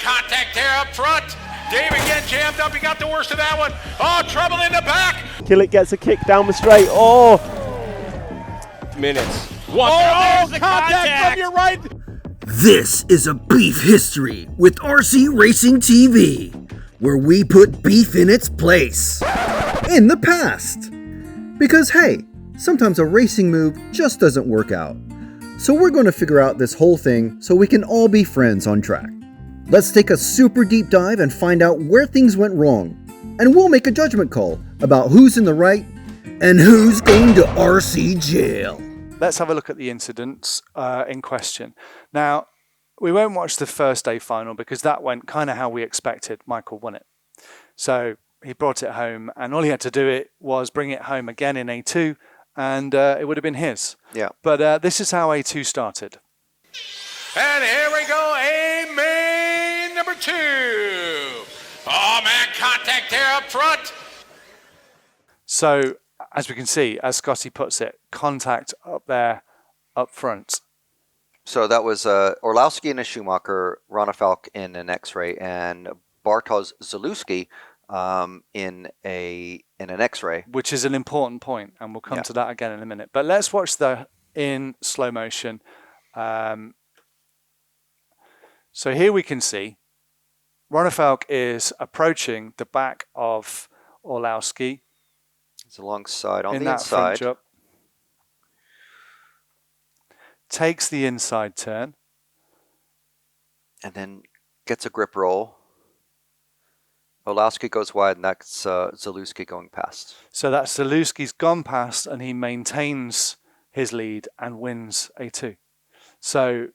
contact there up front. David getting jammed up. He got the worst of that one. Oh, trouble in the back. Killick gets a kick down the straight. Oh! Minutes. Oh, the contact from your right. This is a beef history with RC Racing TV, where we put beef in its place. In the past. Because hey, sometimes a racing move just doesn't work out. So we're going to figure out this whole thing so we can all be friends on track. Let's take a super deep dive and find out where things went wrong. And we'll make a judgment call about who's in the right and who's going to RC jail. Let's have a look at the incidents in question. Now, we won't watch the first day final because that went kind of how we expected. Michael won it. So he brought it home, and all he had to do was bring it home again in A2, and it would have been his. Yeah. But this is how A2 started. And here we go, A main number 2. Oh, man, contact there up front. So, as we can see, as Scotty puts it, contact up there, up front. So that was Orlowski in a Schumacher, Ronnefalk in an X-ray, and Bartosz Zalewski in an X-ray. Which is an important point, and we'll come to that again in a minute. But let's watch the in slow motion. So here we can see Ronnefalk is approaching the back of Orlowski. It's alongside on in the that inside. front jump. Takes the inside turn. And then gets a grip roll. Orlowski goes wide, and that's Zalewski going past. So that's Zalewski's gone past, and he maintains his lead and wins A2. So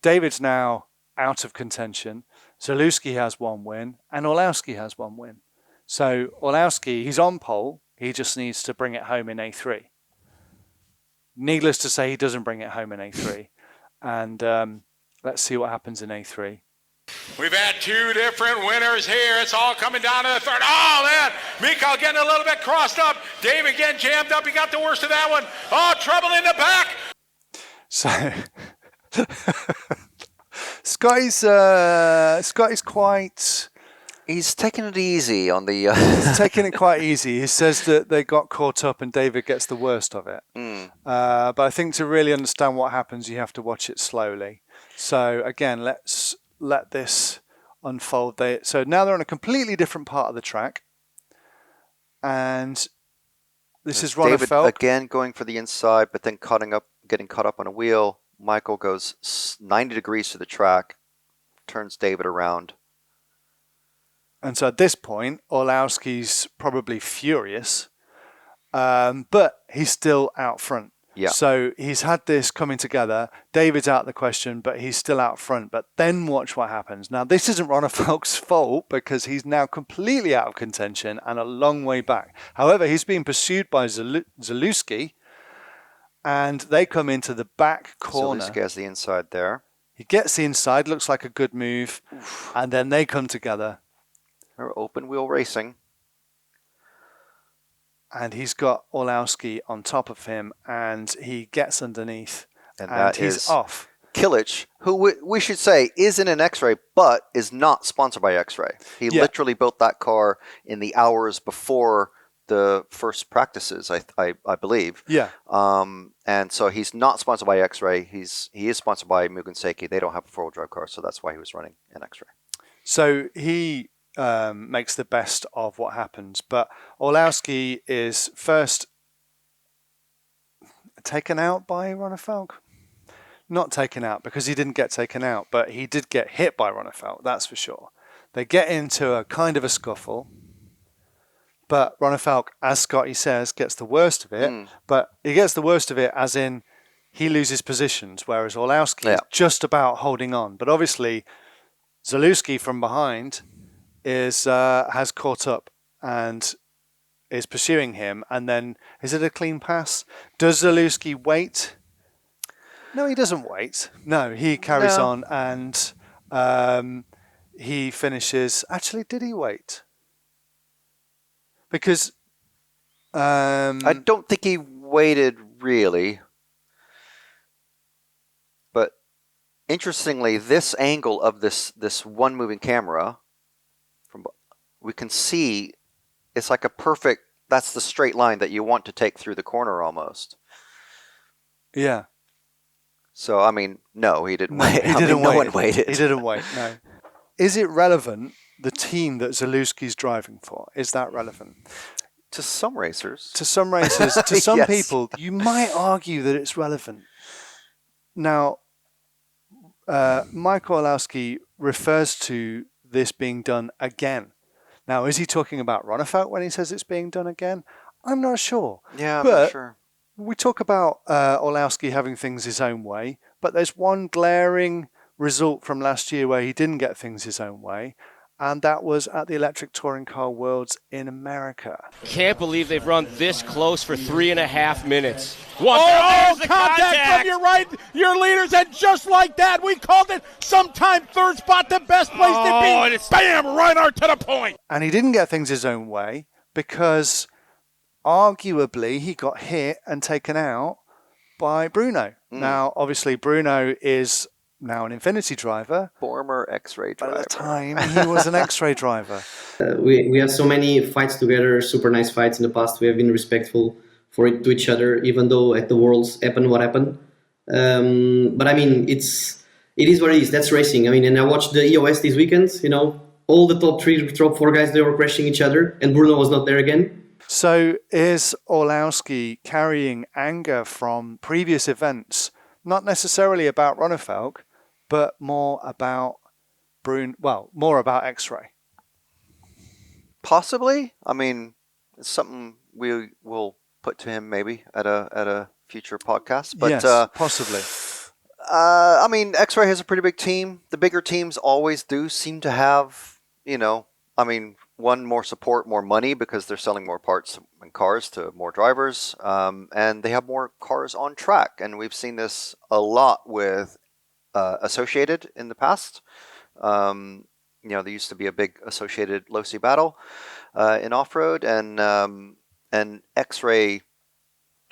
David's now out of contention. Zalewski has 1 win, and Orlowski has 1 win. So Orlowski, he's on pole. He just needs to bring it home in A3. Needless to say, he doesn't bring it home in A3. And let's see what happens in A3. We've had 2 different winners here. It's all coming down to the third. Oh, man. Michal getting a little bit crossed up. David getting jammed up. He got the worst of that one. Oh, trouble in the back. So Scotty's quite... He's taking it easy on the... He's taking it quite easy. He says that they got caught up and David gets the worst of it. But I think to really understand what happens, you have to watch it slowly. So again, let's let this unfold. So now they're on a completely different part of the track. And this is David Ronnefalk. again going for the inside, but then getting caught up on a wheel. Michael goes 90 degrees to the track, turns David around. And so at this point, Orlowski's probably furious, but he's still out front. Yeah. So he's had this coming together. David's out of the question, but he's still out front. But then watch what happens. Now, this isn't Ronnefalk's fault because he's now completely out of contention and a long way back. However, he's being pursued by Zalewski, and they come into the back corner. Zalewski has the inside there. He gets the inside, looks like a good move, and then they come together. They're open wheel racing. And he's got Orlowski on top of him, and he gets underneath, and he's off. Killich, who we should say is in an X-Ray, but is not sponsored by X-Ray. He literally built that car in the hours before the first practices, I believe. Yeah. And so he's not sponsored by X-Ray. He is sponsored by Mugen Seiki. They don't have a 4-wheel drive car, so that's why he was running an X-Ray. So he makes the best of what happens, but Orlowski is first taken out by Ronnefalk. Not taken out because he didn't get taken out, but he did get hit by Ronnefalk, that's for sure. They get into a kind of a scuffle, but Ronnefalk, as Scotty says, gets the worst of it, but he gets the worst of it as in he loses positions, whereas Orlowski is just about holding on. But obviously, Zalewski from behind has caught up and is pursuing him, and then is it a clean pass? Does Zalewski wait? No, he doesn't wait. No, he carries on, and he finishes. Actually, did he wait? Because I don't think he waited really, but interestingly, this angle of this one moving camera, we can see it's like a perfect. That's the straight line that you want to take through the corner almost. Yeah. So I mean, no, he didn't wait. He didn't wait. No one waited. He didn't wait. No. Is it relevant? The team that Zalewski's driving for, is that relevant? To some racers. To some racers, to some Yes. people, you might argue that it's relevant. Now, Michael Orlowski refers to this being done again. Now, is he talking about Ronnefalk when he says it's being done again? I'm not sure. Yeah, I'm but not sure. We talk about Orlowski having things his own way, but there's one glaring result from last year where he didn't get things his own way, and that was at the Electric Touring Car Worlds in America. Can't believe they've run this close for 3.5 minutes. Oh, contact from your right, your leaders, and just like that, we called it sometime third spot, the best place to be. And it's bam, Reinhardt to the point. And he didn't get things his own way because arguably he got hit and taken out by Bruno. Now, obviously, Bruno is now an Infinity driver. Former X-ray driver. At the time, he was an X-ray driver. We have so many fights together, super nice fights in the past. We have been respectful to each other, even though at the Worlds happened what happened. But I mean, it is what it is. That's racing. I mean, and I watched the EOS this weekend. You know, all the top 3, top 4 guys, they were crashing each other, and Bruno was not there again. So is Orlowski carrying anger from previous events, not necessarily about Ronnefalk, but more about more about X-ray? Possibly. I mean, it's something we will put to him maybe at a future podcast. But yes, possibly. I mean, X-Ray has a pretty big team. The bigger teams always do seem to have, one, more support, more money because they're selling more parts and cars to more drivers, and they have more cars on track. And we've seen this a lot with Associated in the past. There used to be a big Associated Losi battle in off-road, and X-Ray,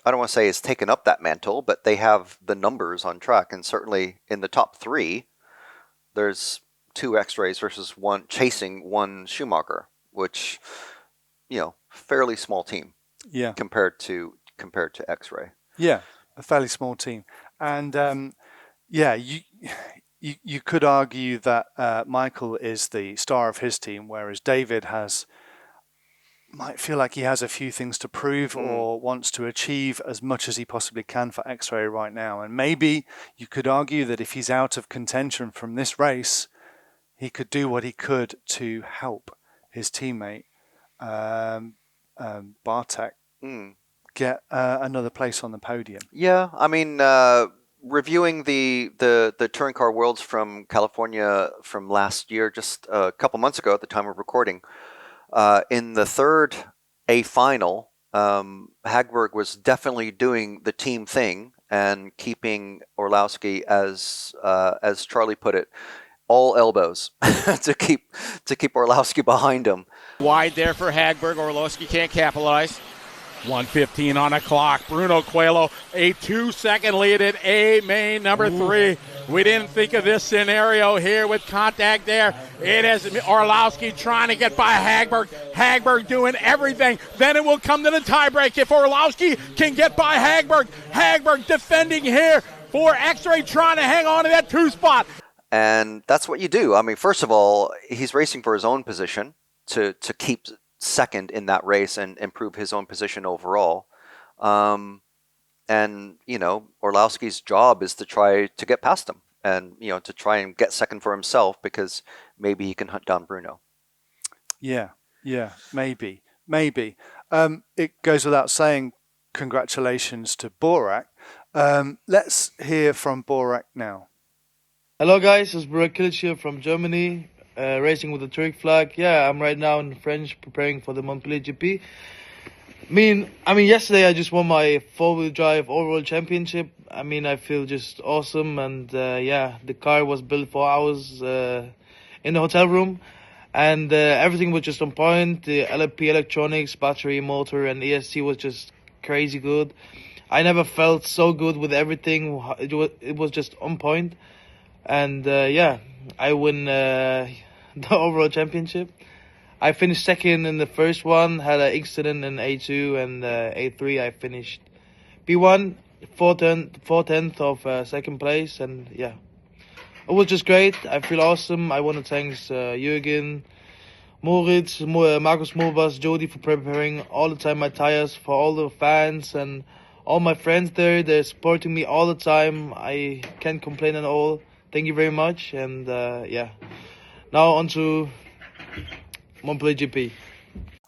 I don't want to say has taken up that mantle, but they have the numbers on track. And certainly in the top 3, there's 2 X-Rays versus one Schumacher, which, fairly small team. Yeah. Compared to X-Ray. Yeah, a fairly small team. And you could argue that Michael is the star of his team, whereas David might feel like he has a few things to prove or wants to achieve as much as he possibly can for X-Ray right now. And maybe you could argue that if he's out of contention from this race, he could do what he could to help his teammate Bartek get another place on the podium. Yeah, I mean, reviewing the Touring Car Worlds from California from last year, just a couple months ago at the time of recording, in the third A final, Hagberg was definitely doing the team thing and keeping Orlowski, as Charlie put it, all elbows to keep Orlowski behind him. Wide there for Hagberg. Orlowski can't capitalize. 1:15 on the clock. Bruno Coelho, a 2-second lead at A main number 3. We didn't think of this scenario here with contact there. It is Orlowski trying to get by Hagberg. Hagberg doing everything. Then it will come to the tiebreak if Orlowski can get by Hagberg. Hagberg defending here for X-Ray, trying to hang on to that 2 spot. And that's what you do. I mean, first of all, he's racing for his own position to keep second in that race and improve his own position overall. And, Orlowski's job is to try to get past him and, to try and get second for himself because maybe he can hunt down Bruno. Yeah, maybe. It goes without saying, congratulations to Borak. Let's hear from Borak now. Hello guys, it's Burak Kilic here from Germany, racing with the Turkic flag. Yeah, I'm right now in French preparing for the Montpellier GP. I mean, yesterday I just won my 4-wheel drive overall championship. I feel just awesome, and the car was built for hours in the hotel room, and everything was just on point. The LFP electronics, battery, motor, and ESC was just crazy good. I never felt so good with everything. It was just on point. and I win the overall championship. I finished second in the first one, had an accident in A2, and A3 I finished B1, 4/10 of second place, and yeah. It was just great. I feel awesome. I want to thank Jürgen, Moritz, Markus Mobas, Jody for preparing all the time my tires, for all the fans and all my friends there. They're supporting me all the time. I can't complain at all. Thank you very much. And now on to Montpellier GP.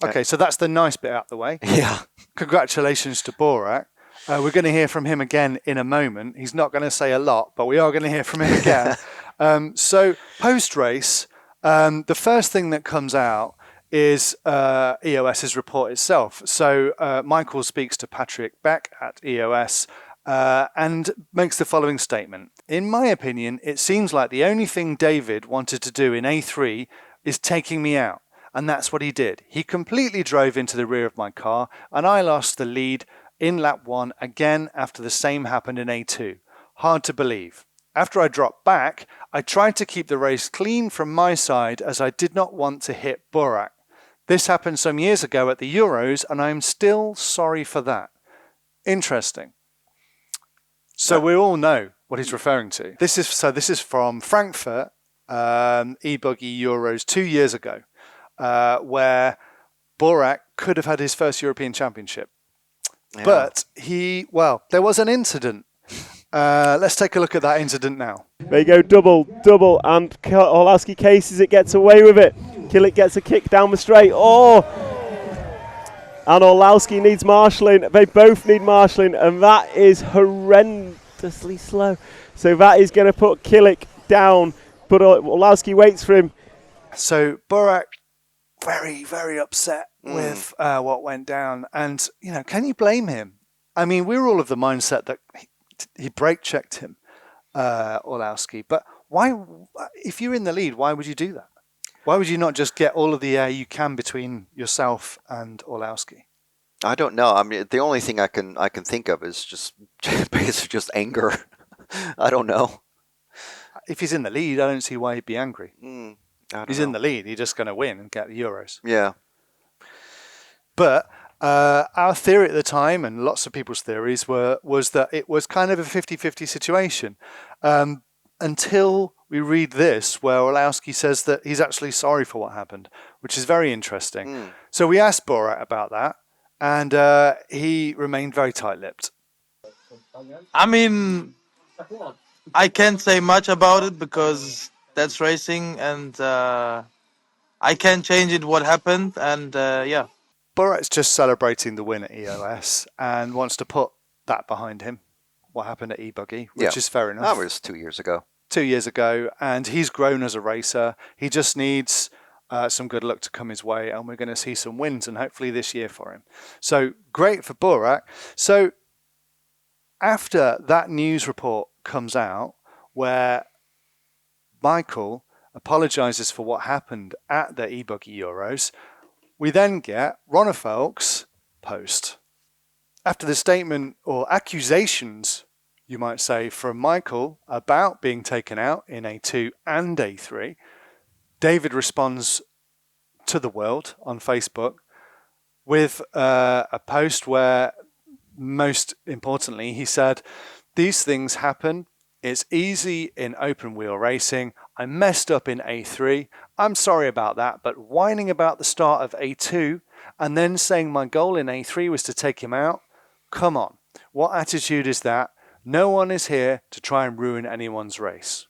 Okay, so that's the nice bit out the way. Yeah. Congratulations to Borak. We're going to hear from him again in a moment. He's not going to say a lot, but we are going to hear from him again. So post-race, the first thing that comes out is EOS's report itself. So Michael speaks to Patrick Beck at EOS and makes the following statement. In my opinion, it seems like the only thing David wanted to do in A3 is taking me out. And that's what he did. He completely drove into the rear of my car, and I lost the lead in lap 1 again after the same happened in A2. Hard to believe. After I dropped back, I tried to keep the race clean from my side as I did not want to hit Borak. This happened some years ago at the Euros, and I'm still sorry for that. Interesting. So we all know what he's referring to. This is from Frankfurt, e-buggy Euros 2 years ago, where Borak could have had his first European Championship. Yeah. But there was an incident. Let's take a look at that incident now. There you go, double, and Orlowski cases it, gets away with it. Killick gets a kick down the straight. Oh! And Orlowski needs marshalling. They both need marshalling, and that is horrendously slow. So that is going to put Killick down, but Orlowski waits for him. So Borak, very, very upset with what went down. And, can you blame him? I mean, we're all of the mindset that he brake checked him, Orlowski. But why, if you're in the lead, why would you do that? Why would you not just get all of the air you can between yourself and Orlowski? I don't know. I mean, the only thing I can think of is just basically just anger. I don't know. If he's in the lead, I don't see why he'd be angry. He's in the lead. He's just going to win and get the Euros. Yeah. But our theory at the time, and lots of people's theories, was that it was kind of a 50-50 situation. Until we read this, where Orlowski says that he's actually sorry for what happened, which is very interesting. So we asked Borak about that, and he remained very tight-lipped. I mean, I can't say much about it because that's racing, and I can't change it what happened, and yeah. Borak's just celebrating the win at EOS and wants to put that behind him, what happened at e-buggy, which is fair enough. That was 2 years ago. 2 years ago, and he's grown as a racer. He just needs some good luck to come his way, and we're going to see some wins, and hopefully this year for him. So great for Borak. So after that news report comes out, where Michael apologizes for what happened at the e-buggy Euros, we then get Ronnefalk's post. After the statement, or accusations, you might say, from Michael about being taken out in A2 and A3, David responds to the world on Facebook with a post where, most importantly, he said, "These things happen. It's easy in open wheel racing. I messed up in A3. I'm sorry about that, but whining about the start of A2 and then saying my goal in A3 was to take him out? Come on. What attitude is that? No one is here to try and ruin anyone's race."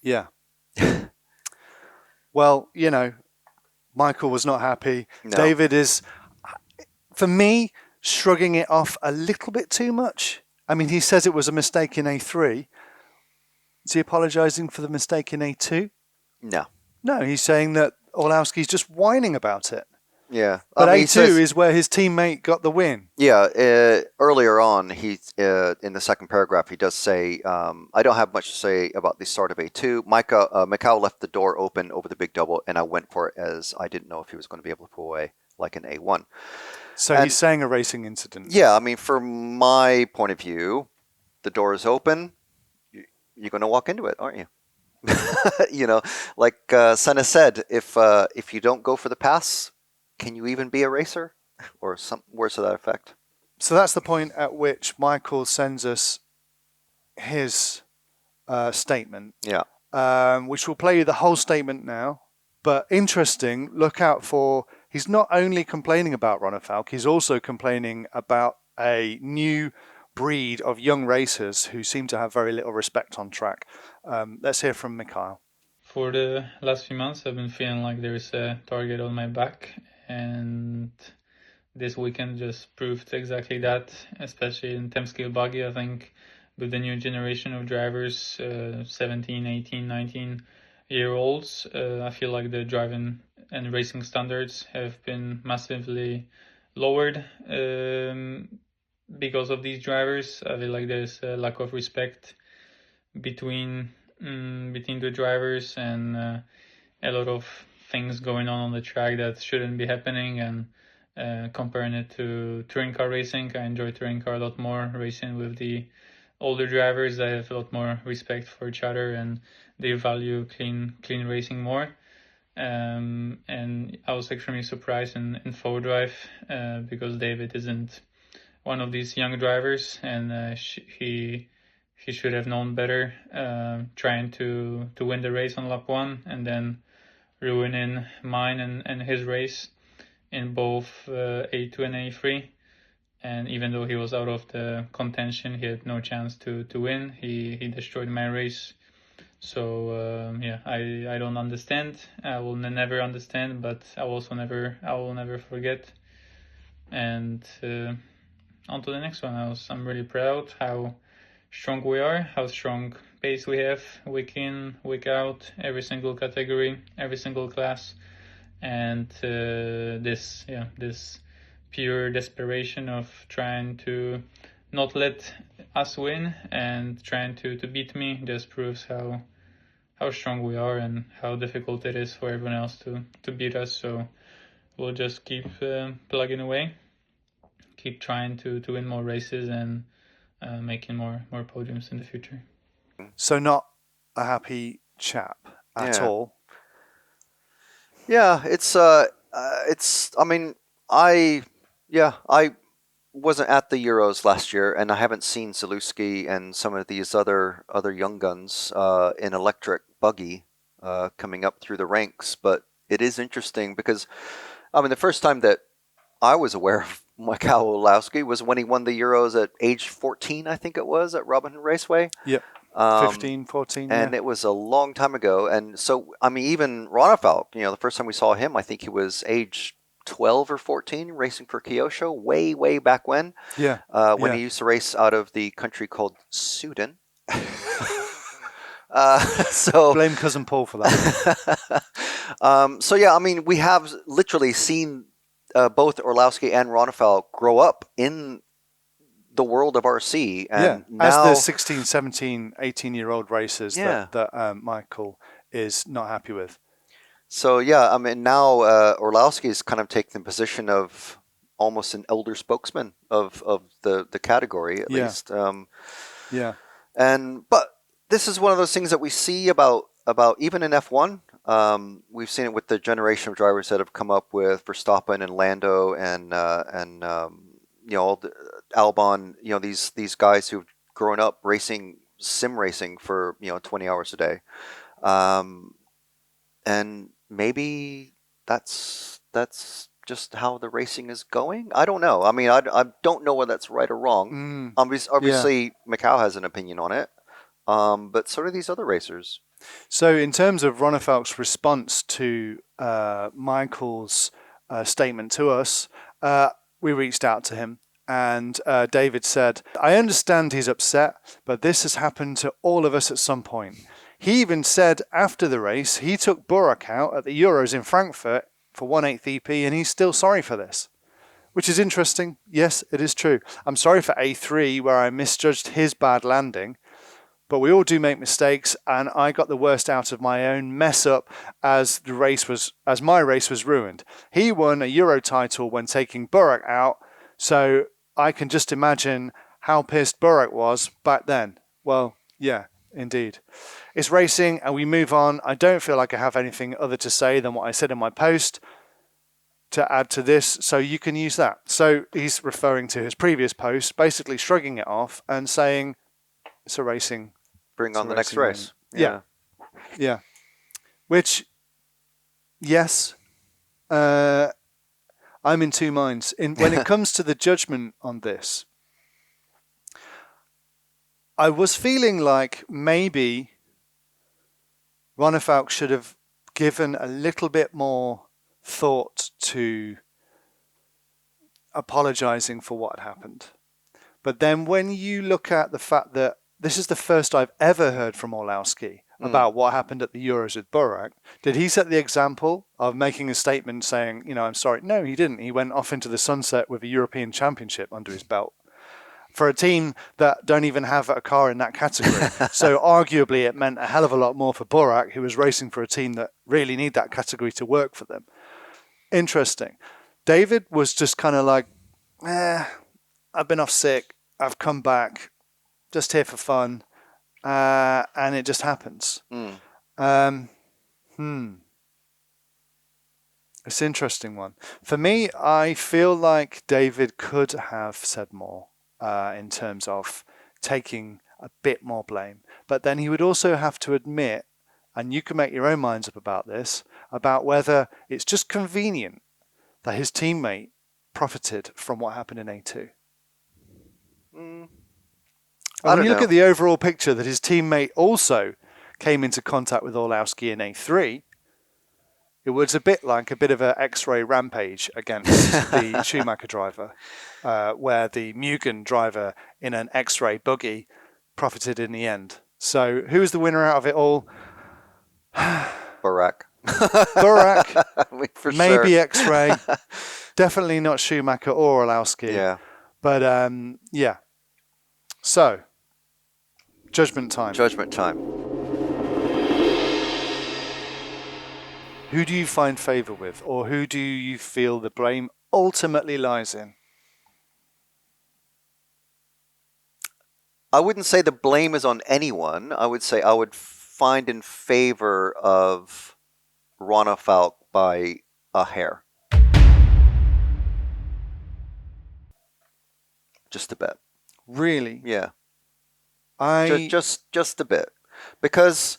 Yeah. Well, Michael was not happy. No. David is, for me, shrugging it off a little bit too much. I mean, he says it was a mistake in A3. Is he apologising for the mistake in A2? No. No, he's saying that Orlowski's just whining about it. Yeah. But A2 is where his teammate got the win. Yeah. Earlier on, he in the second paragraph, he does say, I don't have much to say about the start of A2. Michal left the door open over the big double, and I went for it as I didn't know if he was going to be able to pull away like an A1. So And- he's saying a racing incident. Yeah, I mean, from my point of view, the door is open. You're going to walk into it, aren't you? You know, like Senna said, if you don't go for the pass, can you even be a racer? Or some words to that effect. So that's the point at which Michael sends us his statement. Yeah. Which will play you the whole statement now. But interesting, look out for, he's not only complaining about Ronnefalk, he's also complaining about a new breed of young racers who seem to have very little respect on track. Let's hear from Michal. For the last few months, I've been feeling like there's a target on my back, and this weekend just proved exactly that, especially in Temskill Buggy. I think with the new generation of drivers, 17, 18, 19-year-olds, I feel like the driving and racing standards have been massively lowered because of these drivers. I feel like there's a lack of respect between the drivers, and a lot of things going on the track that shouldn't be happening. And comparing it to touring car racing, I enjoy touring car a lot more. Racing with the older drivers, they have a lot more respect for each other, and they value clean racing more. And I was extremely surprised in Four Drive because David isn't one of these young drivers, and he should have known better, trying to win the race on lap 1 and then ruining mine and his race in both A2 and A3. And even though he was out of the contention, he had no chance to win. He destroyed my race. So I don't understand. I will never understand, but I will never forget. And on to the next one. I'm really proud how strong we are, how strong pace we have week in, week out, every single category, every single class. And this pure desperation of trying to not let us win and trying to beat me just proves how strong we are and how difficult it is for everyone else to beat us. So we'll just keep plugging away, keep trying to win more races and making more podiums in the future. So not a happy chap at all. Yeah, it's I mean, I wasn't at the Euros last year, and I haven't seen Zalewski and some of these other young guns in electric buggy coming up through the ranks. But it is interesting because, I mean, the first time that I was aware of Michal Orlowski was when he won the Euros at age 14, I think it was, at Robin Hood Raceway. Yep. 15, 14. And it was a long time ago. And so, I mean, even Ronnefalk, the first time we saw him, I think he was age 12 or 14 racing for Kyosho way back when. Yeah. When he used to race out of the country called Sudan. So blame cousin Paul for that. So yeah, I mean, we have literally seen both Orlowski and Ronnefalk grow up in the world of RC, and now, as the 16, 17, 18-year-old racers that Michael is not happy with. So yeah, I mean, now Orlowski is kind of taking the position of almost an elder spokesman of the category, at least. But this is one of those things that we see about even in F1. We've seen it with the generation of drivers that have come up with Verstappen and Lando and Albon. These guys who've grown up racing sim racing for 20 hours a day, and maybe that's just how the racing is going. I don't know. I mean, I don't know whether that's right or wrong. Obviously, Michal has an opinion on it, but so do these other racers. So in terms of Ronnefalk's response to Michael's statement to us, we reached out to him, and David said, I understand he's upset, but this has happened to all of us at some point. He even said after the race, he took Burak out at the Euros in Frankfurt for 1/8 EP, and he's still sorry for this, which is interesting. Yes, it is true. I'm sorry for A3, where I misjudged his bad landing, but we all do make mistakes, and I got the worst out of my own mess up as my race was ruined. He won a Euro title when taking Burak out, so I can just imagine how pissed Burak was back then. Well, yeah, indeed. It's racing, and we move on. I don't feel like I have anything other to say than what I said in my post to add to this, so you can use that. So he's referring to his previous post, basically shrugging it off and saying, it's a racing. Bring on the next race. Yeah. Which, yes, I'm in two minds. When it comes to the judgment on this, I was feeling like maybe Ronnefalk should have given a little bit more thought to apologizing for what happened. But then when you look at the fact that this is the first I've ever heard from Orlowski about what happened at the Euros with Burak, did he set the example of making a statement saying, I'm sorry? No, he didn't. He went off into the sunset with a European Championship under his belt for a team that don't even have a car in that category. So arguably it meant a hell of a lot more for Burak, who was racing for a team that really need that category to work for them. Interesting. David was just kind of like, I've been off sick. I've come back, just here for fun. And it just happens. It's an interesting one. For me, I feel like David could have said more in terms of taking a bit more blame. But then he would also have to admit, and you can make your own minds up about this, about whether it's just convenient that his teammate profited from what happened in A2. When you look at the overall picture that his teammate also came into contact with Orlowski in A3, it was a bit like a bit of an X-ray rampage against the Schumacher driver, where the Mugen driver in an X-ray buggy profited in the end. So who was the winner out of it all? Burak. Burak, maybe sure. X-ray, definitely not Schumacher or Orlowski. Yeah. But yeah. So, judgment time. Judgment time. Who do you find favour with, or who do you feel the blame ultimately lies in? I wouldn't say the blame is on anyone. I would say I would find in favor of Ronnefalk by a hair. Just a bit. Really? Yeah. Just a bit. Because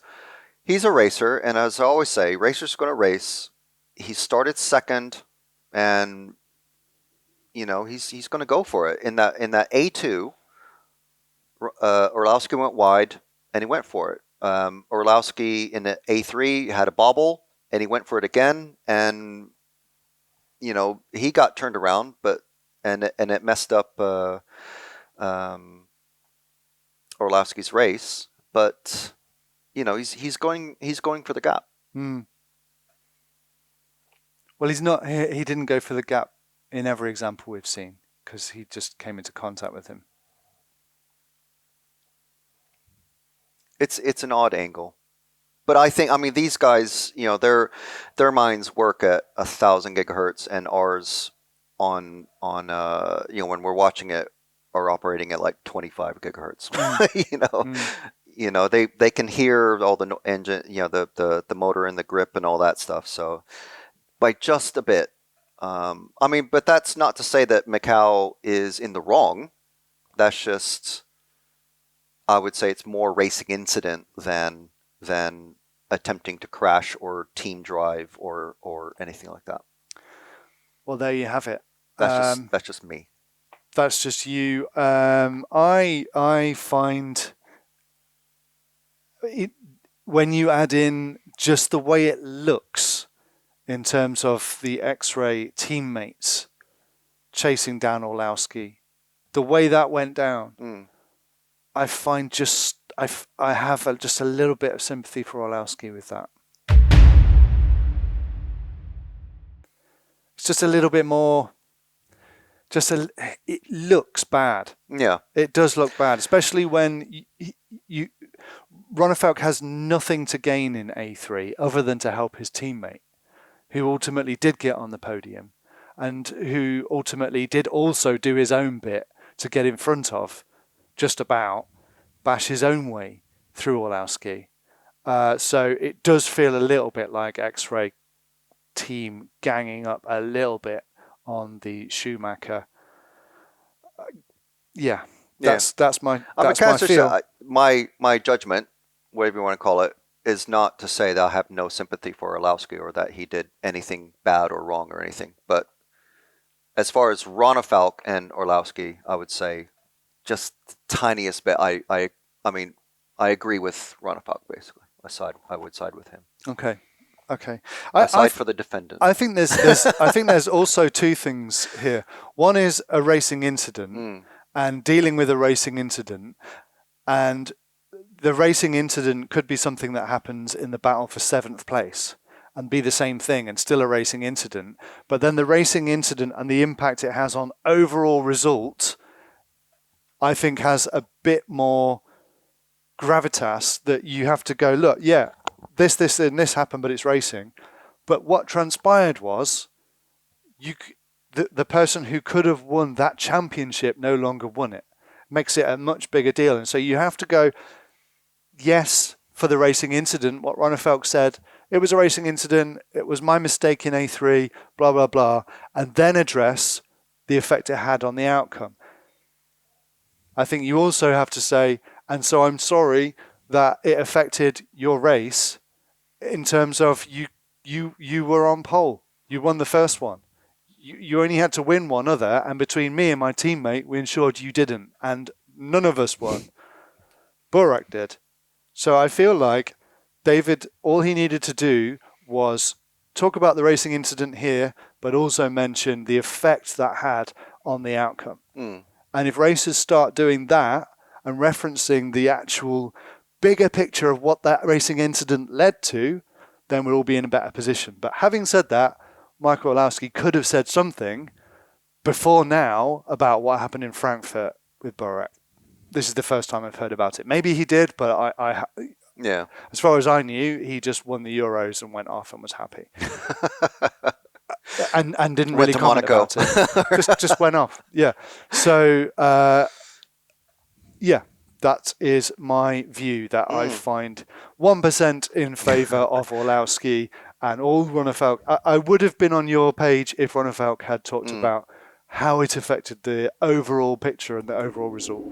he's a racer, and as I always say, racers are going to race. He started second, and he's going to go for it. In that A2, Orlowski went wide, and he went for it. Orlowski in the A3 had a bobble, and he went for it again, and he got turned around, and it messed up Orlowski's race, but he's going for the gap. Well, he's not. He didn't go for the gap in every example we've seen because he just came into contact with him. It's an odd angle, but I think these guys, their minds work at 1,000 gigahertz, and ours on when we're watching it are operating at like 25 gigahertz. They can hear all the engine, the motor and the grip and all that stuff. So by just a bit, but that's not to say that Michal is in the wrong. That's just, I would say it's more racing incident than attempting to crash or team drive or anything like that. Well, there you have it. That's just me. That's just you. I find it, when you add in just the way it looks in terms of the X-ray teammates chasing down Orlowski, the way that went down, I find I have just a little bit of sympathy for Orlowski with that. It's just a little bit more it looks bad. Yeah. It does look bad, especially when Ronnefalk has nothing to gain in A3 other than to help his teammate, who ultimately did get on the podium and who ultimately did also do his own bit to get in front of, just about, bash his own way through Orlowski. So it does feel a little bit like X-Ray team ganging up a little bit on the Schumacher. That's my feel. My judgment, whatever you want to call it, is not to say that I have no sympathy for Orlowski or that he did anything bad or wrong or anything. But as far as Ronnefalk and Orlowski, I would say just the tiniest bit. I mean, I agree with Ronnefalk basically. I would side with him. Okay. I side for the defendant. I think there's also two things here. One is a racing incident and dealing with a racing incident, and the racing incident could be something that happens in the battle for 7th place and be the same thing and still a racing incident. But then the racing incident and the impact it has on overall result, I think, has a bit more gravitas that you have to go, look, yeah, this and this happened, but it's racing. But what transpired was the person who could have won that championship no longer won it. Makes it a much bigger deal. And so you have to go, yes, for the racing incident, what Ronnefalk said, it was a racing incident, it was my mistake in A3, blah, blah, blah, and then address the effect it had on the outcome. I think you also have to say, and so I'm sorry that it affected your race in terms of you were on pole. You won the first one. You only had to win one other, and between me and my teammate, we ensured you didn't, and none of us won. Burak did. So I feel like David, all he needed to do was talk about the racing incident here, but also mention the effect that had on the outcome. And if racers start doing that and referencing the actual bigger picture of what that racing incident led to, then we'll all be in a better position. But having said that, Michael Orlowski could have said something before now about what happened in Frankfurt with Burak. This is the first time I've heard about it. Maybe he did, but yeah. As far as I knew, he just won the Euros and went off and was happy. and didn't really comment about it. just went off. Yeah. So, yeah, that is my view, that I find 1% in favour of Orlowski and all Ronnefalk. I would have been on your page if Ronnefalk had talked about how it affected the overall picture and the overall result.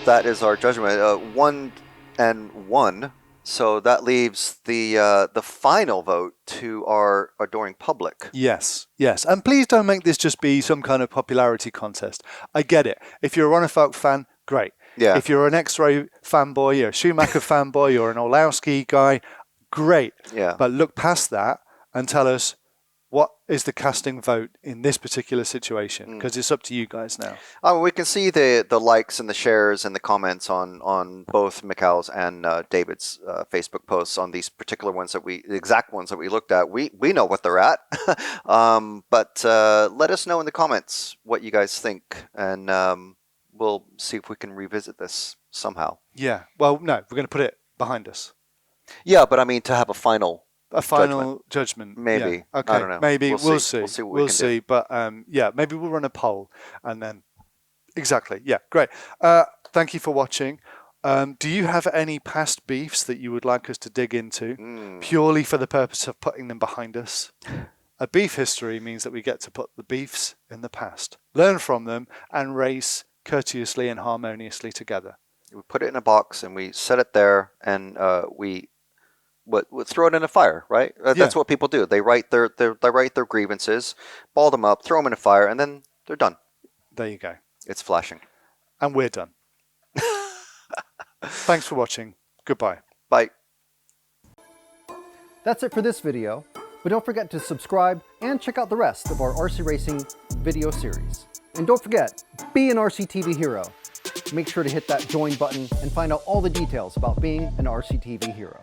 That is our judgment. 1-1. So that leaves the final vote to our adoring public. Yes. And please don't make this just be some kind of popularity contest. I get it. If you're a Ronnefalk fan, great. Yeah. If you're an X-Ray fanboy, you're a Schumacher fanboy, you're an Orlowski guy, great. Yeah. But look past that and tell us, what is the casting vote in this particular situation? Because it's up to you guys now. We can see the likes and the shares and the comments on both Michal's and David's Facebook posts on these particular ones the exact ones that we looked at. We know what they're at, but let us know in the comments what you guys think, and we'll see if we can revisit this somehow. Yeah. Well, no, we're going to put it behind us. Yeah, but I mean to have a final judgment. Maybe. Yeah. Okay. I don't know. Maybe we'll see. We'll see what we can do. But yeah, maybe we'll run a poll and then. Exactly. Yeah. Great. Thank you for watching. Do you have any past beefs that you would like us to dig into, purely for the purpose of putting them behind us? A beef history means that we get to put the beefs in the past, learn from them, and race courteously and harmoniously together. We put it in a box and we set it there, and we throw it in a fire, right? That's what people do. They write their grievances, ball them up, throw them in a fire, and then they're done. There you go. It's flashing. And we're done. Thanks for watching. Goodbye. Bye. That's it for this video, but don't forget to subscribe and check out the rest of our RC Racing video series. And don't forget, be an RCTV hero. Make sure to hit that join button and find out all the details about being an RCTV hero.